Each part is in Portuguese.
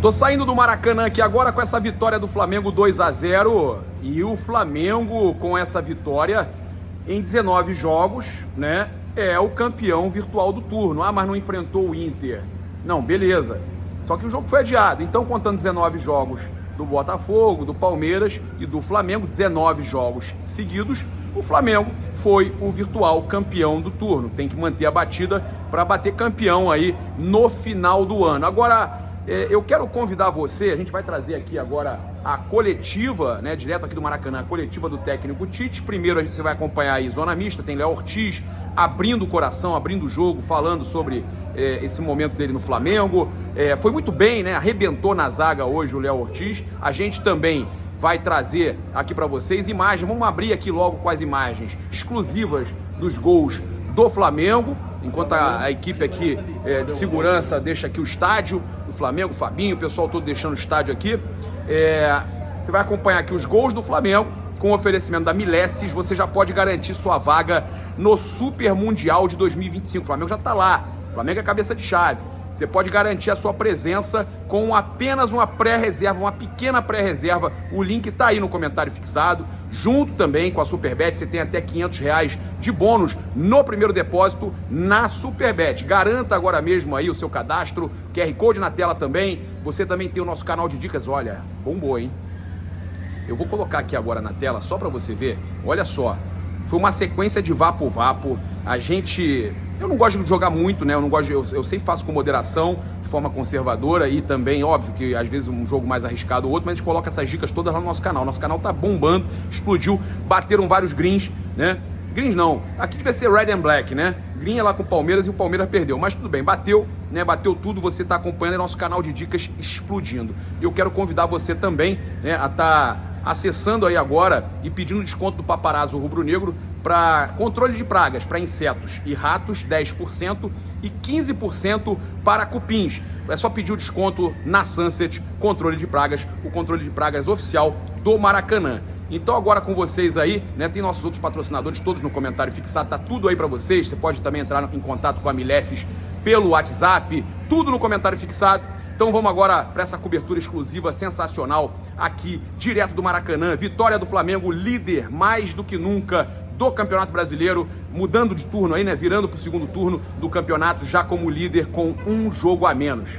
Tô saindo do Maracanã aqui agora com essa vitória do Flamengo 2-0 e o Flamengo com essa vitória em 19 jogos, né, é o campeão virtual do turno. Ah, mas não enfrentou o Inter. Não, beleza. Só que o jogo foi adiado. Então, contando 19 jogos do Botafogo, do Palmeiras e do Flamengo, 19 jogos seguidos, o Flamengo foi o virtual campeão do turno. Tem que manter a batida para bater campeão aí no final do ano. Agora, eu quero convidar você, a gente vai trazer aqui agora a coletiva, né, direto aqui do Maracanã, a coletiva do técnico Tite. Primeiro você vai acompanhar aí Zona Mista, tem Léo Ortiz abrindo o coração, abrindo o jogo, falando sobre esse momento dele no Flamengo. Foi muito bem, né, arrebentou na zaga hoje o Léo Ortiz. A gente também vai trazer aqui para vocês imagens, vamos abrir aqui logo com as imagens exclusivas dos gols do Flamengo, enquanto a equipe aqui de segurança deixa aqui o estádio do Flamengo, o Fabinho, o pessoal todo deixando o estádio aqui. Você vai acompanhar aqui os gols do Flamengo com o oferecimento da Milesis. Você já pode garantir sua vaga no Super Mundial de 2025. O Flamengo já está lá, o Flamengo é cabeça de chave. Você pode garantir a sua presença com apenas uma pré-reserva, uma pequena pré-reserva. O link está aí no comentário fixado. Junto também com a Superbet, você tem até R$500 de bônus no primeiro depósito na Superbet. Garanta agora mesmo aí o seu cadastro. QR Code na tela também. Você também tem o nosso canal de dicas. Olha, bombou, hein? Eu vou colocar aqui agora na tela só para você ver. Olha só, foi uma sequência de vapo-vapo. Eu não gosto de jogar muito, né? Eu sempre faço com moderação, de forma conservadora, e também, óbvio, que às vezes um jogo mais arriscado ou outro, mas a gente coloca essas dicas todas lá no nosso canal. Nosso canal tá bombando, explodiu, bateram vários greens, né? Greens não, aqui devia ser red and black, né? Green é lá com o Palmeiras e o Palmeiras perdeu, mas tudo bem, bateu, né? Bateu tudo, você tá acompanhando nosso canal de dicas explodindo. Eu quero convidar você também, né, a estar acessando aí agora e pedindo desconto do Paparazzo Rubro-Negro para controle de pragas para insetos e ratos, 10%, e 15% para cupins. É só pedir o desconto na Sunset Controle de Pragas, o controle de pragas oficial do Maracanã. Então agora com vocês aí, né, tem nossos outros patrocinadores todos no comentário fixado, tá tudo aí para vocês. Você pode também entrar em contato com a Milesis pelo WhatsApp, tudo no comentário fixado. Então vamos agora para essa cobertura exclusiva sensacional aqui, direto do Maracanã. Vitória do Flamengo, líder mais do que nunca do Campeonato Brasileiro, mudando de turno aí, né? Virando para o segundo turno do campeonato, já como líder com um jogo a menos.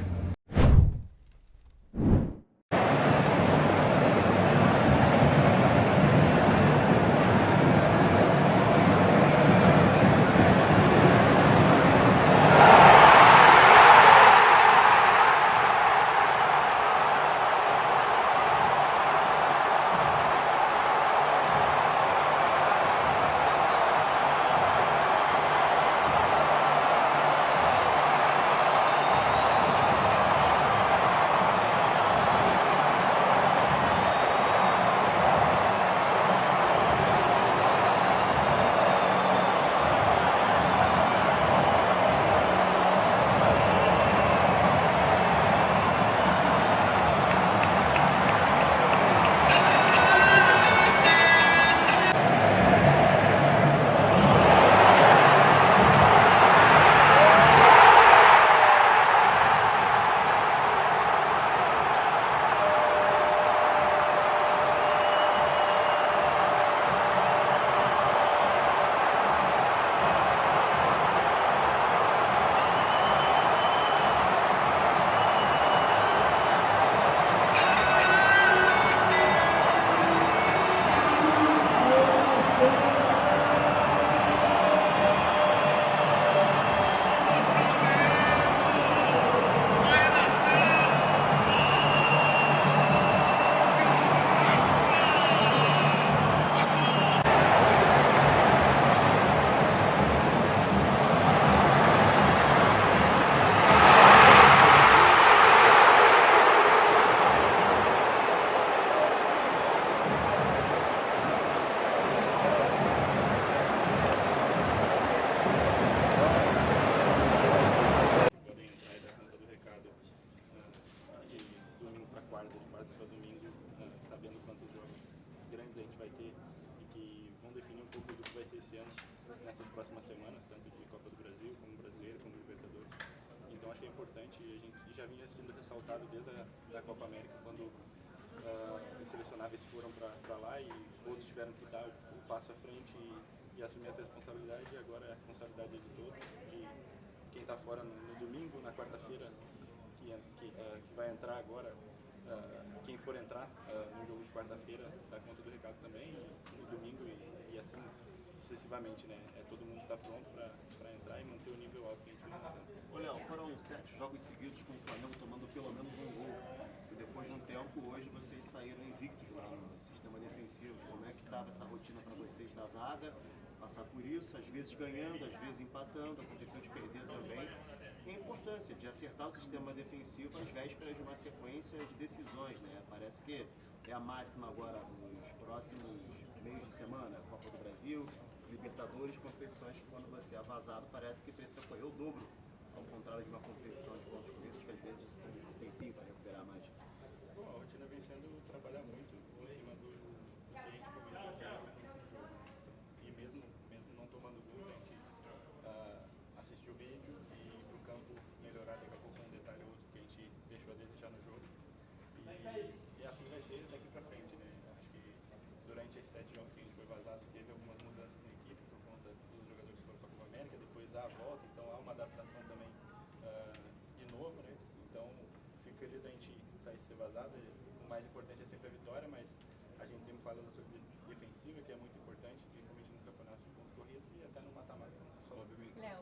importante e a gente já vinha sendo ressaltado desde a Copa América, quando os selecionáveis foram para lá e outros tiveram que dar o passo à frente e assumir essa responsabilidade, e agora a responsabilidade é de todos, de quem está fora no domingo, na quarta-feira, que vai entrar agora, quem for entrar no jogo de quarta-feira dá conta do recado também, e no domingo e assim sucessivamente, né? Todo mundo está pronto para entrar e manter o nível alto que a gente vem fazendo. Ô Léo, foram 7 jogos seguidos com o Flamengo tomando pelo menos um gol. E depois de um tempo, hoje vocês saíram invictos lá no sistema defensivo. Como é que estava essa rotina para vocês da zaga? Passar por isso, às vezes ganhando, às vezes empatando, aconteceu de perder também. E a importância de acertar o sistema defensivo às vésperas de uma sequência de decisões, né? Parece que é a máxima agora nos próximos meios de semana, Copa do Brasil, Libertadores, competições que quando você é vazado parece que precisa correr o dobro, ao contrário de uma competição de pontos corridos que às vezes você tem um tempinho para recuperar mais. Bom, a rotina vem sendo trabalhar muito em cima do que a gente comentou aqui no último jogo. E mesmo não tomando gol, a gente assistir o vídeo e ir para o campo melhorar daqui a pouco um detalhe ou outro que a gente deixou a desejar no jogo. E assim vai ser daqui para frente, né? Acho que durante esses 7 jogos que a gente foi vazado, teve algumas mudanças na equipe por conta dos jogadores que foram para a Copa América, depois há a volta, então há uma adaptação também de novo, né? Então fico feliz da gente sair ser vazado. O mais importante é sempre a vitória, mas a gente sempre fala da sua defensiva, que é muito importante, principalmente no campeonato de pontos corridos e até no mata-mata, como você falou, Bibi. Léo,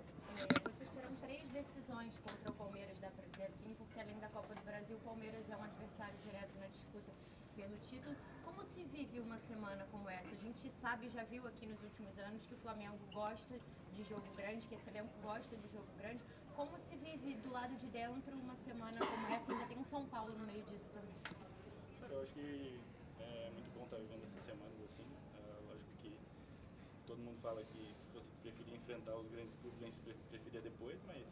vocês terão 3 decisões contra o Palmeiras, dá para dizer assim, porque além da Copa do Brasil, o Palmeiras é um adversário direto na disputa pelo título. Como se vive uma semana como essa? A gente sabe, já viu aqui nos últimos anos que o Flamengo gosta de jogo grande, que esse elenco gosta de jogo grande. Como se vive do lado de dentro uma semana como essa? Ainda tem um São Paulo no meio disso também. Cara, eu acho que é muito bom estar vivendo essas semanas assim. Lógico que todo mundo fala que se fosse preferir enfrentar os grandes clubes, a gente preferia depois, mas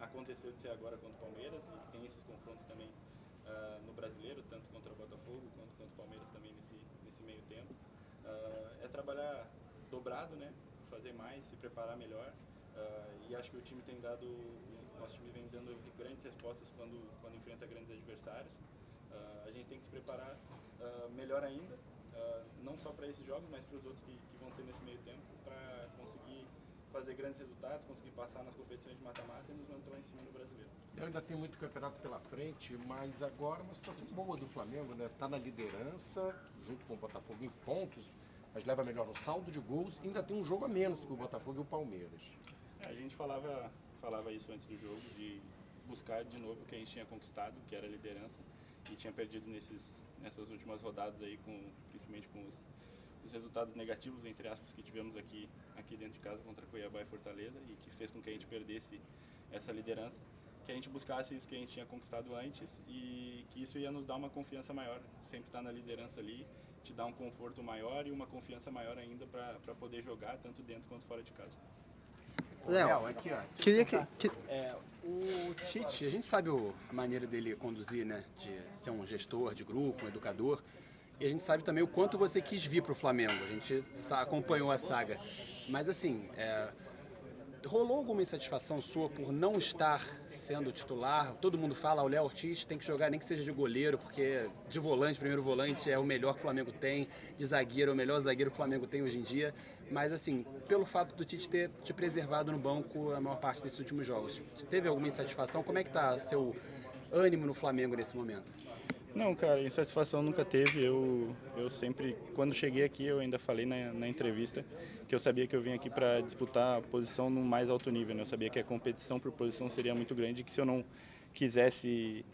aconteceu de ser agora contra o Palmeiras e tem esses confrontos também no Brasileiro, tanto contra o Botafogo quanto contra o Palmeiras também nesse meio tempo. É trabalhar dobrado, né? Fazer mais, se preparar melhor. E acho que o time tem dado, nosso time vem dando grandes respostas quando enfrenta grandes adversários. A gente tem que se preparar melhor ainda, não só para esses jogos, mas para os outros que vão ter nesse meio tempo, para conseguir fazer grandes resultados, conseguir passar nas competições de mata-mata e nos manter lá em cima no Brasileiro. Ainda tem muito campeonato pela frente, mas agora uma situação boa do Flamengo, né? Tá na liderança, junto com o Botafogo em pontos, mas leva melhor no saldo de gols, e ainda tem um jogo a menos que o Botafogo e o Palmeiras. A gente falava isso antes do jogo, de buscar de novo o que a gente tinha conquistado, que era a liderança, e tinha perdido nessas últimas rodadas aí, principalmente com os resultados negativos, entre aspas, que tivemos aqui dentro de casa contra Cuiabá e Fortaleza, e que fez com que a gente perdesse essa liderança, que a gente buscasse isso que a gente tinha conquistado antes e que isso ia nos dar uma confiança maior, sempre estar na liderança ali, te dar um conforto maior e uma confiança maior ainda para poder jogar, tanto dentro quanto fora de casa. Léo, aqui, ó. queria que o Tite, a gente sabe a maneira dele conduzir, né? De ser um gestor de grupo, um educador. E a gente sabe também o quanto você quis vir para o Flamengo. A gente acompanhou a saga. Mas assim, rolou alguma insatisfação sua por não estar sendo titular? Todo mundo fala, o Léo Ortiz tem que jogar nem que seja de goleiro, porque de volante, primeiro volante, é o melhor que o Flamengo tem, de zagueiro, é o melhor zagueiro que o Flamengo tem hoje em dia. Mas assim, pelo fato do Tite ter te preservado no banco a maior parte desses últimos jogos, teve alguma insatisfação? Como é que está seu ânimo no Flamengo nesse momento? Não, cara, insatisfação nunca teve. Eu sempre, quando cheguei aqui, eu ainda falei na entrevista que eu sabia que eu vim aqui para disputar a posição no mais alto nível, né? Eu sabia que a competição por posição seria muito grande e que se eu não quisesse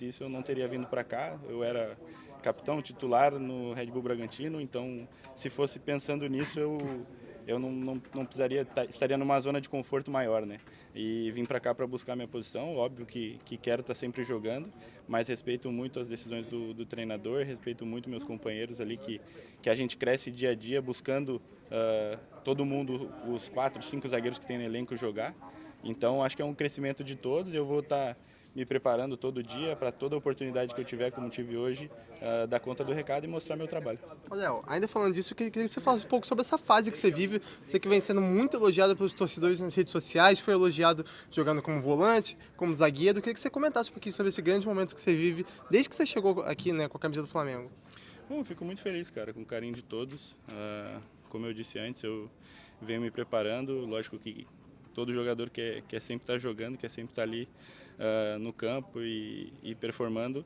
isso, eu não teria vindo para cá. Eu era capitão titular no Red Bull Bragantino, então se fosse pensando nisso, eu não precisaria, estaria numa zona de conforto maior, né? E vim para cá para buscar minha posição. Óbvio que quero estar sempre jogando, mas respeito muito as decisões do treinador, respeito muito meus companheiros ali, que a gente cresce dia a dia buscando todo mundo, os 4, 5 zagueiros que tem no elenco jogar. Então acho que é um crescimento de todos. Eu vou estar me preparando todo dia para toda oportunidade que eu tiver, como tive hoje, dar conta do recado e mostrar meu trabalho. Ô, Léo, ainda falando disso, eu queria que você falasse um pouco sobre essa fase que você vive. Você que vem sendo muito elogiado pelos torcedores nas redes sociais, foi elogiado jogando como volante, como zagueiro. Eu queria que você comentasse um pouquinho sobre esse grande momento que você vive desde que você chegou aqui, né, com a camisa do Flamengo. Bom, fico muito feliz, cara, com o carinho de todos. Como eu disse antes, eu venho me preparando. Lógico que todo jogador quer sempre estar jogando, quer sempre estar ali no campo e performando.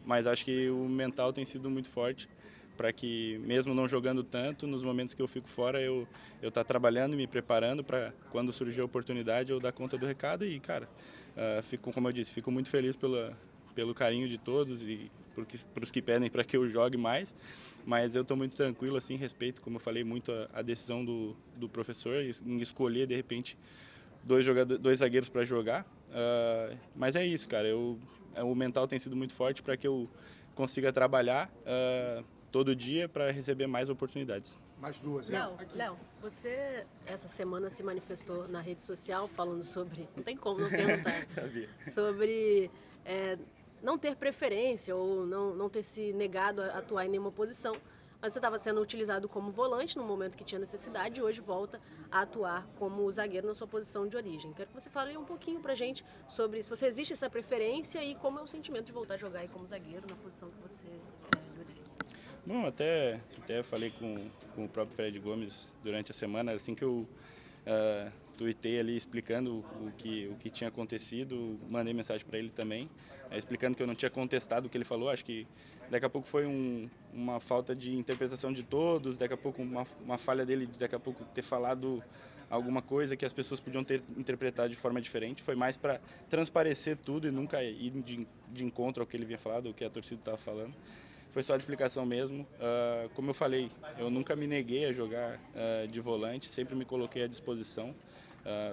Mas acho que o mental tem sido muito forte para que, mesmo não jogando tanto, nos momentos que eu fico fora, eu estar trabalhando e me preparando para, quando surgir a oportunidade, eu dar conta do recado. E, cara, como eu disse, fico muito feliz pelo carinho de todos e por os que pedem para que eu jogue mais, mas eu estou muito tranquilo, assim, respeito, como eu falei, muito a decisão do professor em escolher, de repente, dois zagueiros para jogar, mas é isso, cara, o mental tem sido muito forte para que eu consiga trabalhar todo dia para receber mais oportunidades. Mais duas, né? Léo, você essa semana se manifestou na rede social falando sobre, não tem como não perguntar, sobre não ter preferência ou não ter se negado a atuar em nenhuma posição. Mas você estava sendo utilizado como volante no momento que tinha necessidade e hoje volta a atuar como zagueiro na sua posição de origem. Quero que você fale um pouquinho pra gente sobre se você existe essa preferência e como é o sentimento de voltar a jogar aí como zagueiro na posição que você é de origem. Bom, até falei com o próprio Fred Gomes durante a semana, assim que eu tuitei ali explicando o que tinha acontecido, mandei mensagem para ele também, explicando que eu não tinha contestado o que ele falou. Acho que daqui a pouco foi uma falta de interpretação de todos, daqui a pouco uma falha dele, daqui a pouco ter falado alguma coisa que as pessoas podiam ter interpretado de forma diferente. Foi mais para transparecer tudo e nunca ir de encontro ao que ele vinha falado, ao que a torcida estava falando. Foi só de explicação mesmo. Como eu falei, eu nunca me neguei a jogar de volante, sempre me coloquei à disposição.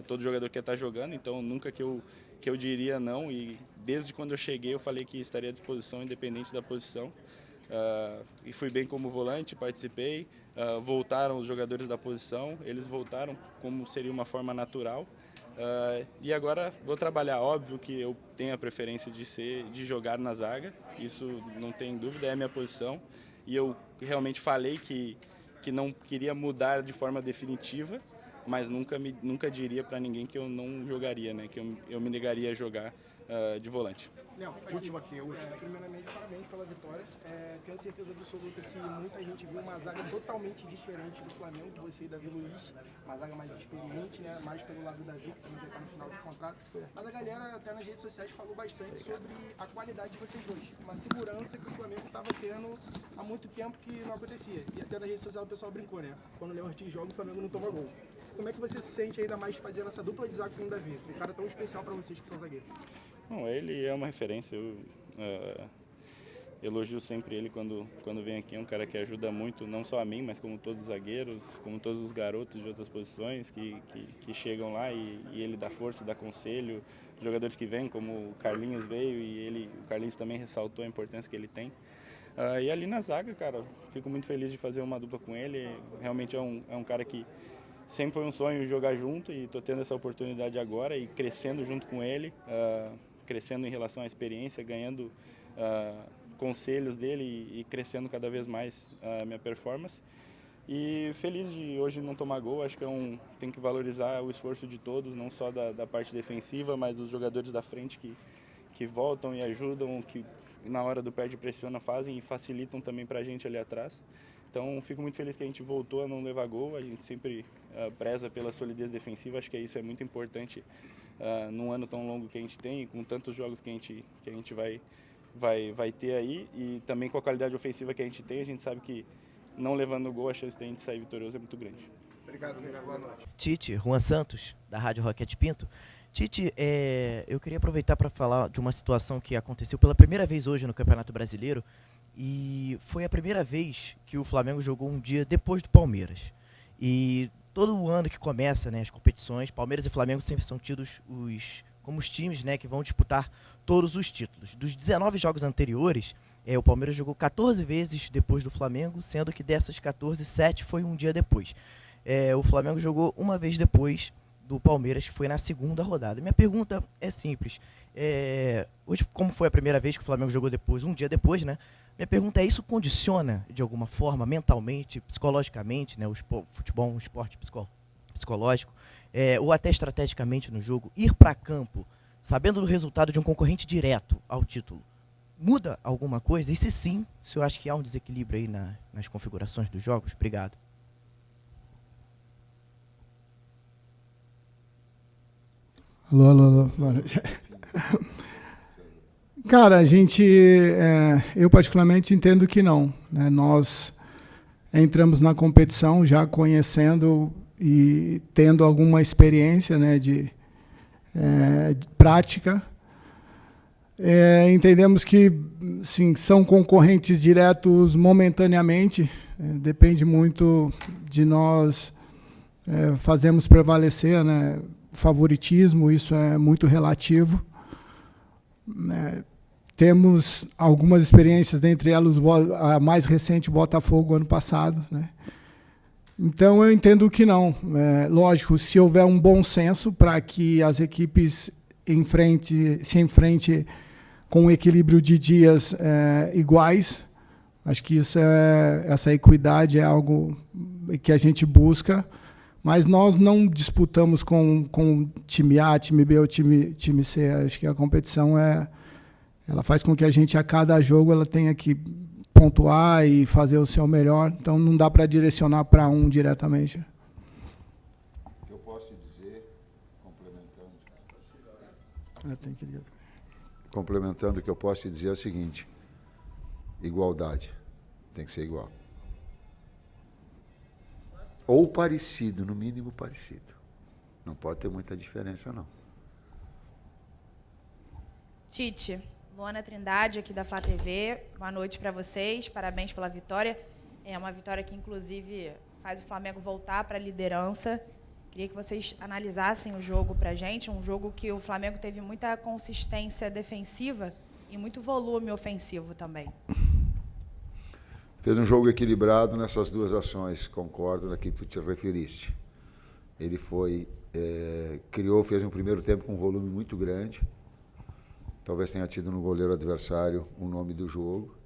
Todo jogador quer estar jogando, então nunca que eu diria não, e desde quando eu cheguei eu falei que estaria à disposição, independente da posição. E fui bem como volante, participei, voltaram os jogadores da posição, eles voltaram como seria uma forma natural. E agora vou trabalhar. Óbvio que eu tenho a preferência de jogar na zaga, isso não tem dúvida, é a minha posição, e eu realmente falei que não queria mudar de forma definitiva, mas nunca diria para ninguém que eu não jogaria, né? Que eu me negaria a jogar de volante. Léo, última. Primeiramente, parabéns pela vitória. Tenho certeza absoluta que muita gente viu uma zaga totalmente diferente do Flamengo, de você e Davi Luiz. Uma zaga mais experiente, né? Mais pelo lado do Davi, que também já está no final de contrato. Mas a galera, até nas redes sociais, falou bastante sobre a qualidade de vocês dois. Uma segurança que o Flamengo estava tendo há muito tempo que não acontecia. E até na rede social o pessoal brincou, né? Quando o Léo Ortiz joga, o Flamengo não toma gol. Como é que você se sente ainda mais fazendo essa dupla de zaga com o Davi? Um cara tão especial para vocês que são zagueiros. Bom, ele é uma referência. Eu elogio sempre ele quando vem aqui. É um cara que ajuda muito, não só a mim, mas como todos os zagueiros, como todos os garotos de outras posições que chegam lá e ele dá força, dá conselho. Jogadores que vêm, como o Carlinhos veio e o Carlinhos também ressaltou a importância que ele tem. E ali na zaga, cara, fico muito feliz de fazer uma dupla com ele. Realmente é um cara que sempre foi um sonho jogar junto e estou tendo essa oportunidade agora e crescendo junto com ele, crescendo em relação à experiência, ganhando conselhos dele e crescendo cada vez mais a minha performance. E feliz de hoje não tomar gol. Acho que tem que valorizar o esforço de todos, não só da parte defensiva, mas dos jogadores da frente que voltam e ajudam, que na hora do perde e pressiona fazem e facilitam também para a gente ali atrás. Então, fico muito feliz que a gente voltou a não levar gol. A gente sempre preza pela solidez defensiva. Acho que isso é muito importante num ano tão longo que a gente tem, com tantos jogos que a gente vai ter aí, e também com a qualidade ofensiva que a gente tem. A gente sabe que não levando gol, a chance de a gente sair vitorioso é muito grande. Obrigado, gente. Boa noite. Tite, Juan Santos, da Rádio Roquete Pinto. Tite, eu queria aproveitar para falar de uma situação que aconteceu pela primeira vez hoje no Campeonato Brasileiro. E foi a primeira vez que o Flamengo jogou um dia depois do Palmeiras. E todo o ano que começa, né, as competições, Palmeiras e Flamengo sempre são tidos como os times, né, que vão disputar todos os títulos. Dos 19 jogos anteriores, o Palmeiras jogou 14 vezes depois do Flamengo, sendo que dessas 14, 7 foi um dia depois. O Flamengo jogou uma vez depois do Palmeiras, que foi na segunda rodada. Minha pergunta é simples. Hoje, como foi a primeira vez que o Flamengo jogou depois, um dia depois, né? Minha pergunta é, isso condiciona, de alguma forma, mentalmente, psicologicamente, né? O futebol é um esporte psicológico, ou até estrategicamente no jogo, ir para campo, sabendo do resultado de um concorrente direto ao título, muda alguma coisa? E se sim, se eu acho que há um desequilíbrio aí nas configurações dos jogos? Obrigado. Alô. Cara, eu particularmente entendo que não, né? Nós entramos na competição já conhecendo e tendo alguma experiência, né, de prática. Entendemos que, sim, são concorrentes diretos momentaneamente, depende muito de nós fazermos prevalecer, né, favoritismo, isso é muito relativo. Temos algumas experiências, dentre elas a mais recente, Botafogo, ano passado, né? Então, eu entendo que não. Lógico, se houver um bom senso para que as equipes se enfrentem com um equilíbrio de dias iguais, acho que essa equidade é algo que a gente busca, mas nós não disputamos com time A, time B ou time C. Acho que a competição ela faz com que a gente, a cada jogo, ela tenha que pontuar e fazer o seu melhor. Então, não dá para direcionar para um diretamente. O que eu posso dizer, complementando o que eu posso te dizer é o seguinte: igualdade. Tem que ser igual. Ou parecido, no mínimo parecido. Não pode ter muita diferença, não. Tite, Luana Trindade, aqui da Flá TV. Boa noite para vocês, parabéns pela vitória. É uma vitória que, inclusive, faz o Flamengo voltar para a liderança. Queria que vocês analisassem o jogo para a gente, um jogo que o Flamengo teve muita consistência defensiva e muito volume ofensivo também. Fez um jogo equilibrado nessas duas ações, concordo na que tu te referiste. Ele fez um primeiro tempo com um volume muito grande. Talvez tenha tido no goleiro adversário o nome do jogo.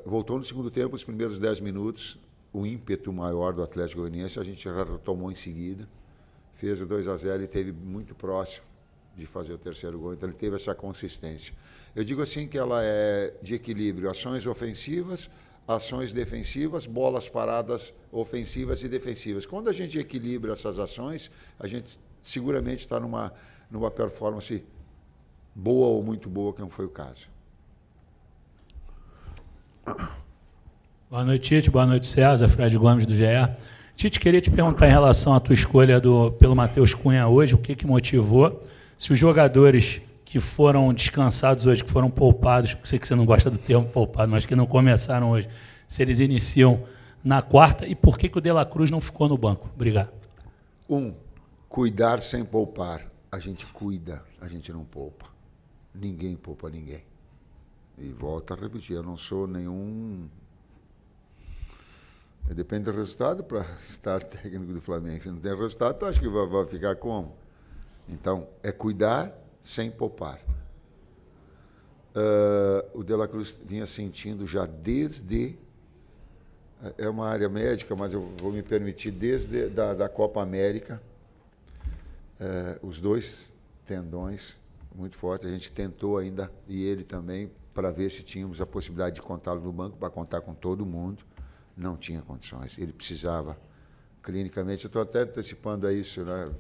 Voltou no segundo tempo, os primeiros 10 minutos, o ímpeto maior do Atlético Goianiense, a gente já retomou em seguida. Fez o 2-0 e esteve muito próximo de fazer o terceiro gol, então ele teve essa consistência. Eu digo assim que ela é de equilíbrio, ações ofensivas, ações defensivas, bolas paradas ofensivas e defensivas. Quando a gente equilibra essas ações, a gente seguramente está numa performance boa ou muito boa, que não foi o caso. Boa noite, Tite. Boa noite, César. Fred Gomes, do GE. Tite, queria te perguntar em relação à tua escolha pelo Matheus Cunha hoje, o que motivou, se os jogadores que foram descansados hoje, que foram poupados, sei que você não gosta do termo poupado, mas que não começaram hoje, se eles iniciam na quarta, e por que o De La Cruz não ficou no banco? Obrigado. Cuidar sem poupar. A gente cuida, a gente não poupa. Ninguém poupa ninguém. E volto a repetir, eu não sou nenhum... Depende do resultado para estar técnico do Flamengo. Se não tem resultado, tu acha que vai ficar como? Então, é cuidar sem poupar. O De La Cruz vinha sentindo já desde... É uma área médica, mas eu vou me permitir, desde da Copa América, os dois tendões muito fortes. A gente tentou ainda, e ele também, para ver se tínhamos a possibilidade de contá-lo no banco, para contar com todo mundo. Não tinha condições. Ele precisava, clinicamente, eu estou até antecipando a isso, né?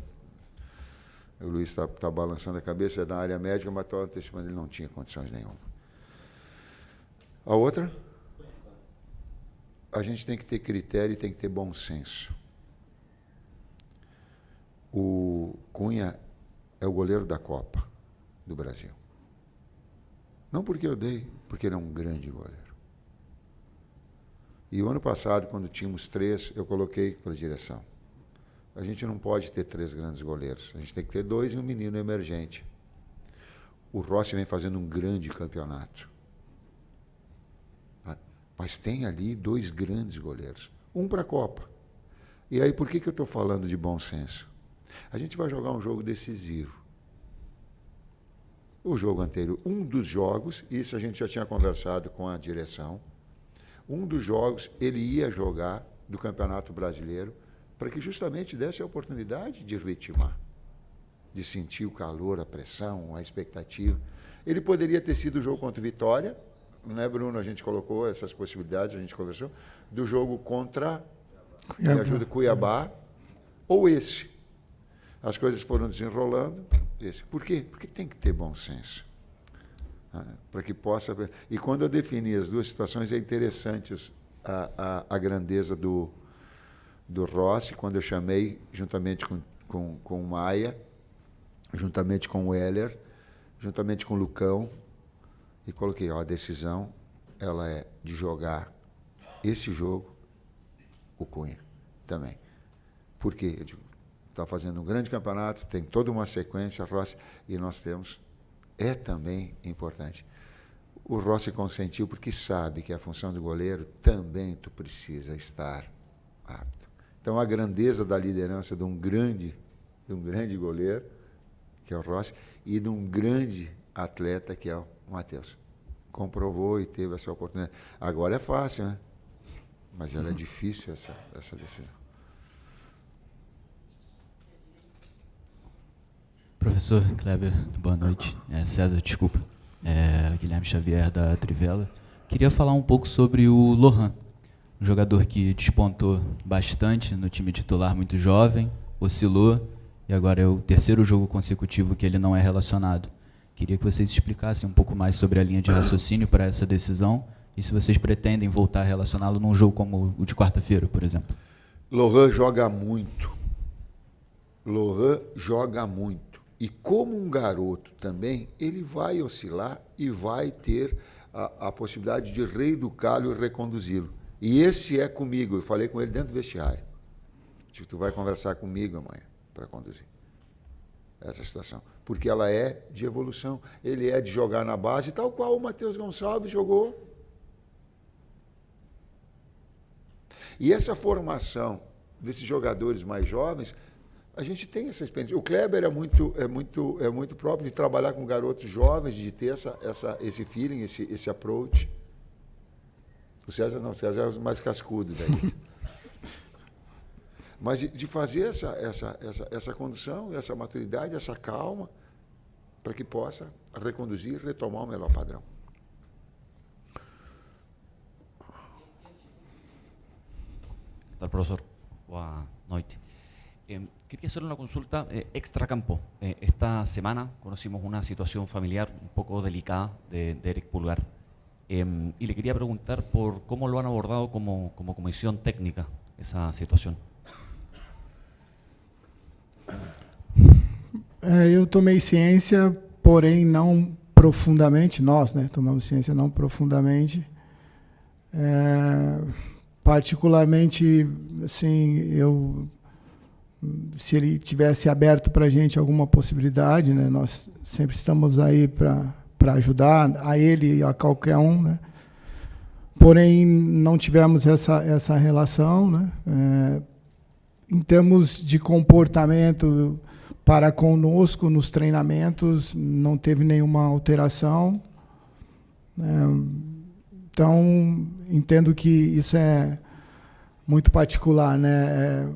O Luiz está balançando a cabeça, é da área médica, mas estou antecipando, ele não tinha condições nenhuma. A outra, a gente tem que ter critério e tem que ter bom senso. O Cunha é o goleiro da Copa do Brasil. Não porque eu dei, porque ele é um grande goleiro. E o ano passado, quando tínhamos 3, eu coloquei para a direção. A gente não pode ter 3 grandes goleiros. A gente tem que ter 2 e um menino emergente. O Rossi vem fazendo um grande campeonato. Mas tem ali 2 grandes goleiros. Um para a Copa. E aí, por que eu estou falando de bom senso? A gente vai jogar um jogo decisivo. O jogo anterior, um dos jogos, isso a gente já tinha conversado com a direção, um dos jogos ele ia jogar do Campeonato Brasileiro para que justamente desse a oportunidade de ritmar, de sentir o calor, a pressão, a expectativa. Ele poderia ter sido o jogo contra o Vitória, né, Bruno? A gente colocou essas possibilidades, a gente conversou, do jogo contra Cuiabá, ou esse. As coisas foram desenrolando. Esse. Por quê? Porque tem que ter bom senso. Para que possa... E quando eu defini as duas situações, é interessante a grandeza do Rossi, quando eu chamei, juntamente com o Maia, juntamente com o Heller, juntamente com o Lucão, e coloquei, a decisão ela é de jogar esse jogo, o Cunha também. Por quê? Eu digo, está fazendo um grande campeonato, tem toda uma sequência, Rossi, e nós temos, é também importante. O Rossi consentiu porque sabe que a função do goleiro também tu precisa estar apto. Então, a grandeza da liderança de um grande goleiro, que é o Rossi, e de um grande atleta, que é o Matheus. Comprovou e teve essa oportunidade. Agora é fácil, né? Mas ela é difícil, essa decisão. Professor Kleber, boa noite. César, desculpa. Guilherme Xavier, da Trivela. Queria falar um pouco sobre o Lohan, um jogador que despontou bastante no time titular, muito jovem, oscilou, e agora é o terceiro jogo consecutivo que ele não é relacionado. Queria que vocês explicassem um pouco mais sobre a linha de raciocínio para essa decisão e se vocês pretendem voltar a relacioná-lo num jogo como o de quarta-feira, por exemplo. Lohan joga muito. Lohan joga muito. E como um garoto também, ele vai oscilar e vai ter a possibilidade de reeducá-lo e reconduzi-lo. E esse é comigo, eu falei com ele dentro do vestiário. Digo, tu vai conversar comigo amanhã para conduzir essa situação. Porque ela é de evolução, ele é de jogar na base, tal qual o Matheus Gonçalves jogou. E essa formação desses jogadores mais jovens, a gente tem essa experiência. O Kleber é muito próprio de trabalhar com garotos jovens, de ter esse feeling, esse approach. O César não, o César é o mais cascudo daí. Mas de fazer essa condução, essa maturidade, essa calma, para que possa reconduzir e retomar o melhor padrão. Tal profesor, boa noite. Quería hacerle una consulta extracampo. Esta semana conocimos una situación familiar un poco delicada de Eric Pulgar y le quería preguntar por cómo lo han abordado como comisión técnica esa situación. Eu tomei ciência, porém não profundamente, nós, né, tomamos ciência não profundamente. Particularmente, assim, se ele tivesse aberto para a gente alguma possibilidade, né, nós sempre estamos aí para ajudar a ele e a qualquer um, né? Porém, não tivemos essa relação, né? Em termos de comportamento para conosco nos treinamentos, não teve nenhuma alteração. Então, entendo que isso é muito particular, né?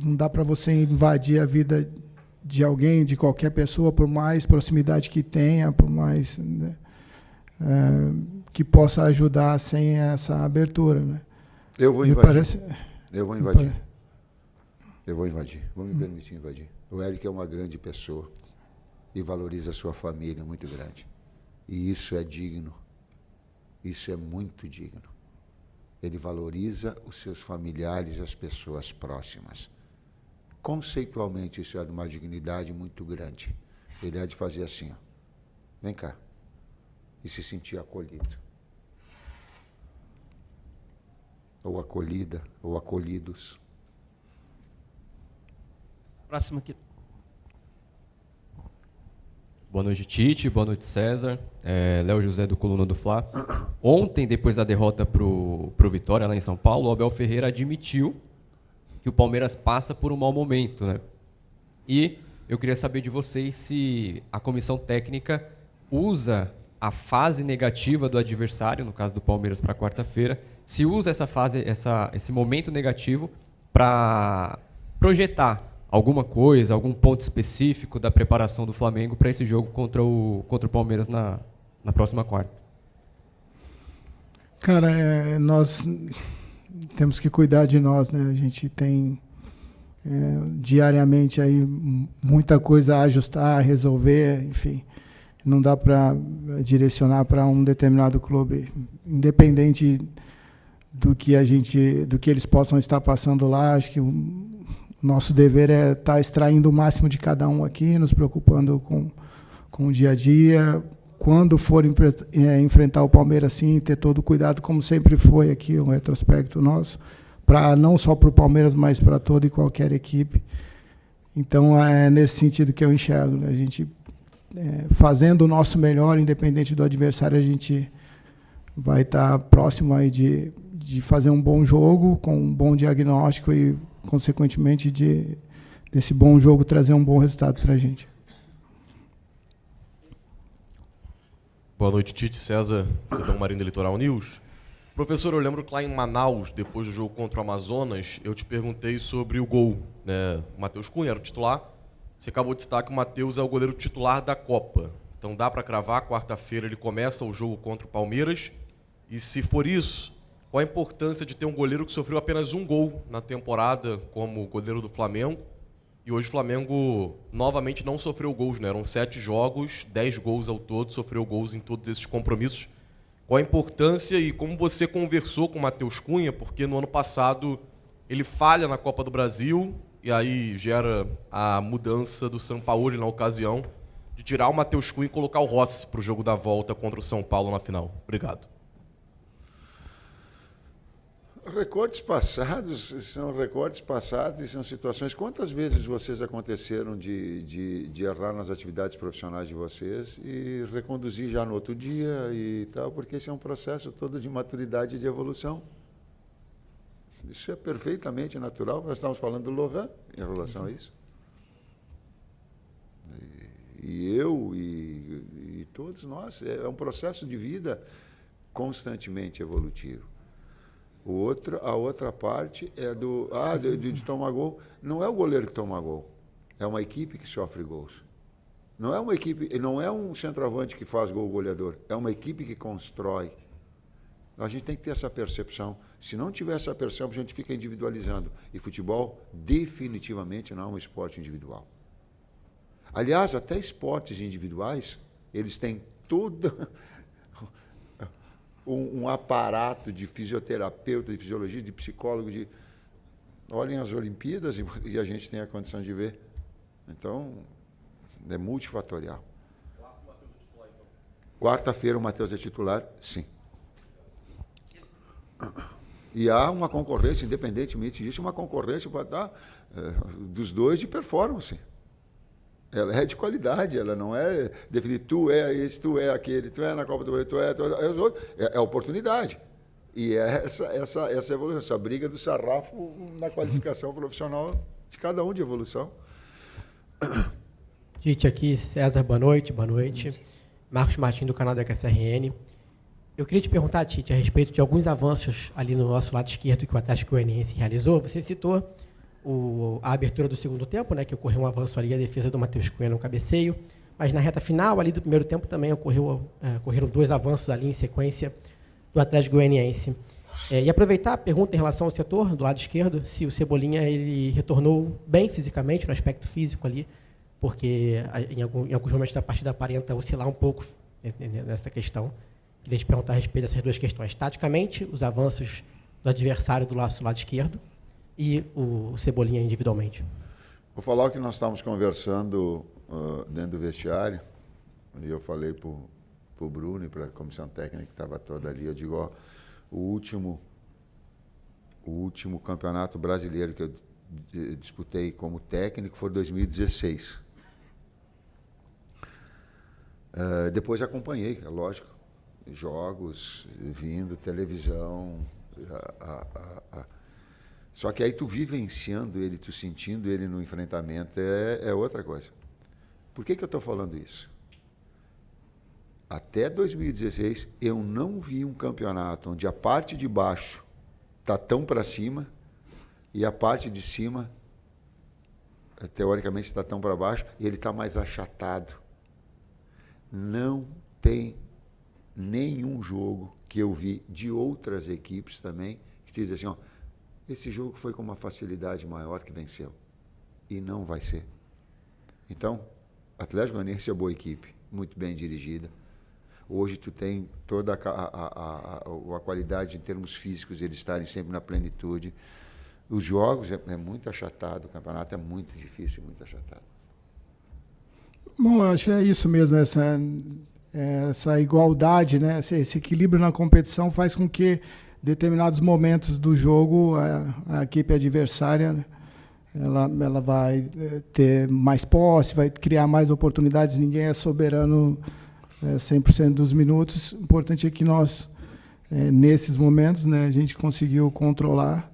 Não dá para você invadir a vida de alguém, de qualquer pessoa, por mais proximidade que tenha, por mais, né, que possa ajudar sem essa abertura, né? Eu vou invadir. Eu vou invadir. Eu vou invadir. Vou me permitir invadir. O Eric é uma grande pessoa e valoriza a sua família muito grande. E isso é digno. Isso é muito digno. Ele valoriza os seus familiares e as pessoas próximas. Conceitualmente, isso é de uma dignidade muito grande. Ele é de fazer assim, ó. Vem cá. E se sentir acolhido. Ou acolhida, ou acolhidos. Próximo aqui. Boa noite, Tite. Boa noite, César. Léo José, do Coluna do Fla. Ontem, depois da derrota pro Vitória, lá em São Paulo, o Abel Ferreira admitiu que o Palmeiras passa por um mau momento, né? E eu queria saber de vocês se a comissão técnica usa a fase negativa do adversário, no caso do Palmeiras para quarta-feira, se usa essa fase, esse momento negativo para projetar alguma coisa, algum ponto específico da preparação do Flamengo para esse jogo contra o Palmeiras na próxima quarta. Cara, nós temos que cuidar de nós, né? A gente tem diariamente aí muita coisa a ajustar, a resolver, enfim. Não dá para direcionar para um determinado clube, independente do que eles possam estar passando lá. Acho que o nosso dever é estar extraindo o máximo de cada um aqui, nos preocupando com o dia a dia. Quando for enfrentar o Palmeiras, sim, ter todo o cuidado, como sempre foi aqui o retrospecto nosso, não só para o Palmeiras, mas para toda e qualquer equipe. Então, é nesse sentido que eu enxergo, né? A gente, fazendo o nosso melhor, independente do adversário, a gente vai estar próximo aí de fazer um bom jogo, com um bom diagnóstico e, consequentemente, desse bom jogo trazer um bom resultado para a gente. Boa noite, Tite. César, Cidão Marinho, Litoral News. Professor, eu lembro que lá em Manaus, depois do jogo contra o Amazonas, eu te perguntei sobre o gol, né? O Matheus Cunha era o titular. Você acabou de citar que o Matheus é o goleiro titular da Copa. Então dá para cravar, quarta-feira ele começa o jogo contra o Palmeiras. E se for isso, qual a importância de ter um goleiro que sofreu apenas um gol na temporada como goleiro do Flamengo? E hoje o Flamengo novamente não sofreu gols, né? Eram 7 jogos, 10 gols ao todo, sofreu gols em todos esses compromissos. Qual a importância e como você conversou com o Matheus Cunha? Porque no ano passado ele falha na Copa do Brasil e aí gera a mudança do Sampaoli na ocasião de tirar o Matheus Cunha e colocar o Rossi para o jogo da volta contra o São Paulo na final. Obrigado. Recortes passados e são situações. Quantas vezes vocês aconteceram de errar nas atividades profissionais de vocês e reconduzir já no outro dia e tal, porque esse é um processo todo de maturidade e de evolução. Isso é perfeitamente natural. Nós estamos falando do Lohan em relação a isso. E todos nós. É um processo de vida constantemente evolutivo. A outra parte é de tomar gol. Não é o goleiro que toma gol, é uma equipe que sofre gols. Não é uma equipe, não é um centroavante que faz gol goleador, é uma equipe que constrói. A gente tem que ter essa percepção. Se não tiver essa percepção, a gente fica individualizando. E futebol definitivamente não é um esporte individual. Aliás, até esportes individuais, eles têm toda um aparato de fisioterapeuta, de fisiologia, de psicólogo, olhem as Olimpíadas e a gente tem a condição de ver. Então, é multifatorial. Quarta-feira o Matheus é titular, sim. E há uma concorrência, independentemente disso, uma concorrência para dar dos dois de performance. Ela é de qualidade, ela não é definir tu é esse, tu é aquele, tu é na Copa do Brasil, tu é os outros. É oportunidade. E é essa evolução, essa briga do sarrafo na qualificação profissional de cada um de evolução. Tite, aqui, César, boa noite, boa noite. Marcos Martins, do canal da KSRN. Eu queria te perguntar, Tite, a respeito de alguns avanços ali no nosso lado esquerdo que o Atlético Goianiense realizou. Você citou a abertura do segundo tempo, né, que ocorreu um avanço ali, a defesa do Matheus Cunha no cabeceio, mas na reta final ali do primeiro tempo também ocorreram 2 avanços ali em sequência do Atlético Goianiense. E aproveitar a pergunta em relação ao setor do lado esquerdo, se o Cebolinha ele retornou bem fisicamente, no aspecto físico ali, porque em alguns momentos da partida aparenta oscilar um pouco nessa questão. Queria te perguntar a respeito dessas 2 questões. Taticamente, os avanços do adversário do lado esquerdo, e o Cebolinha individualmente. Vou falar o que nós estávamos conversando dentro do vestiário, e eu falei para o Bruno e para a comissão técnica que estava toda ali, eu digo, ó, o último campeonato brasileiro que eu disputei como técnico foi 2016. Depois acompanhei, é lógico, jogos, vindo, televisão, Só que aí tu vivenciando ele, tu sentindo ele no enfrentamento é outra coisa. Por que eu estou falando isso? Até 2016, eu não vi um campeonato onde a parte de baixo está tão para cima e a parte de cima, teoricamente, está tão para baixo e ele está mais achatado. Não tem nenhum jogo que eu vi de outras equipes também que diz assim, ó, esse jogo foi com uma facilidade maior que venceu. E não vai ser. Então, Atlético Goianiense é boa equipe, muito bem dirigida. Hoje tu tem toda a qualidade em termos físicos, eles estarem sempre na plenitude. Os jogos é muito achatado, o campeonato é muito difícil e muito achatado. Bom, eu acho que é isso mesmo, essa igualdade, né? Esse equilíbrio na competição faz com que determinados momentos do jogo a equipe adversária, né, ela vai ter mais posse, vai criar mais oportunidades, ninguém é soberano 100% dos minutos. O importante é que nós, nesses momentos, né, a gente conseguiu controlar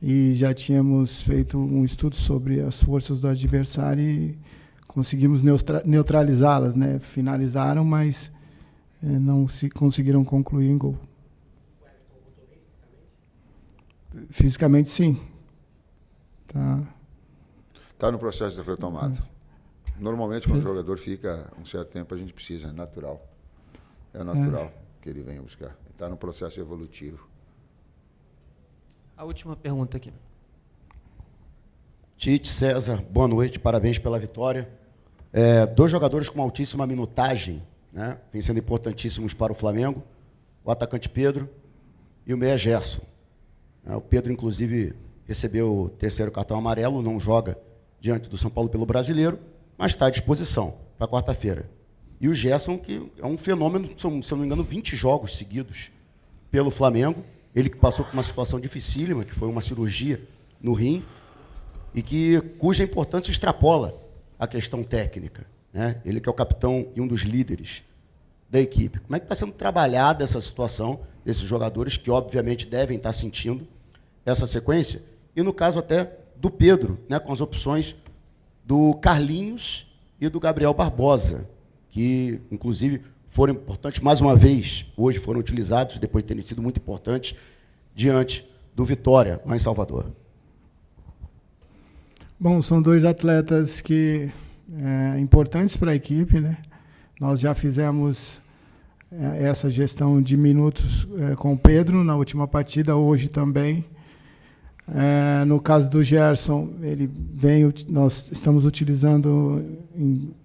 e já tínhamos feito um estudo sobre as forças do adversário e conseguimos neutralizá-las, né? Finalizaram, mas não se conseguiram concluir em gol. Fisicamente, sim. Tá no processo de retomada. Normalmente, quando o jogador fica um certo tempo, a gente precisa, é natural. É natural que ele venha buscar. Está no processo evolutivo. A última pergunta aqui. Tite, César, boa noite, parabéns pela vitória. Dois jogadores com altíssima minutagem, né, vêm sendo importantíssimos para o Flamengo, o atacante Pedro e o meia Gerson. O Pedro, inclusive, recebeu o terceiro cartão amarelo, não joga diante do São Paulo pelo Brasileiro, mas está à disposição para quarta-feira. E o Gerson, que é um fenômeno, se eu não me engano, 20 jogos seguidos pelo Flamengo, ele que passou por uma situação dificílima, que foi uma cirurgia no rim, e cuja importância extrapola a questão técnica, né? Ele que é o capitão e um dos líderes da equipe. Como é que está sendo trabalhada essa situação desses jogadores que, obviamente, devem estar sentindo essa sequência? E, no caso até do Pedro, né, com as opções do Carlinhos e do Gabriel Barbosa, que, inclusive, foram importantes mais uma vez, hoje foram utilizados, depois de terem sido muito importantes, diante do Vitória, lá em Salvador. Bom, são dois atletas que importantes para a equipe, né? Nós já fizemos essa gestão de minutos com o Pedro na última partida, hoje também. No caso do Gerson, nós estamos utilizando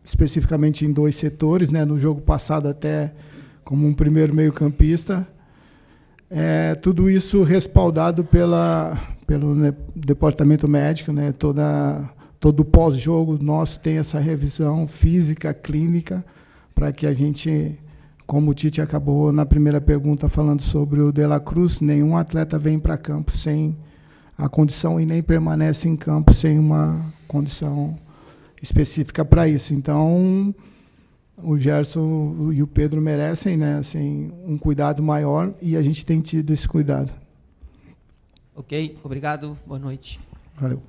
especificamente em dois setores, né? No jogo passado até como um primeiro meio-campista. Tudo isso respaldado pelo departamento médico, né? Todo pós-jogo nosso tem essa revisão física, clínica, para que a gente, como o Tite acabou na primeira pergunta falando sobre o De La Cruz, nenhum atleta vem para campo sem a condição e nem permanece em campo sem uma condição específica para isso. Então, o Gerson e o Pedro merecem, né, assim, um cuidado maior e a gente tem tido esse cuidado. Ok, obrigado, boa noite. Valeu.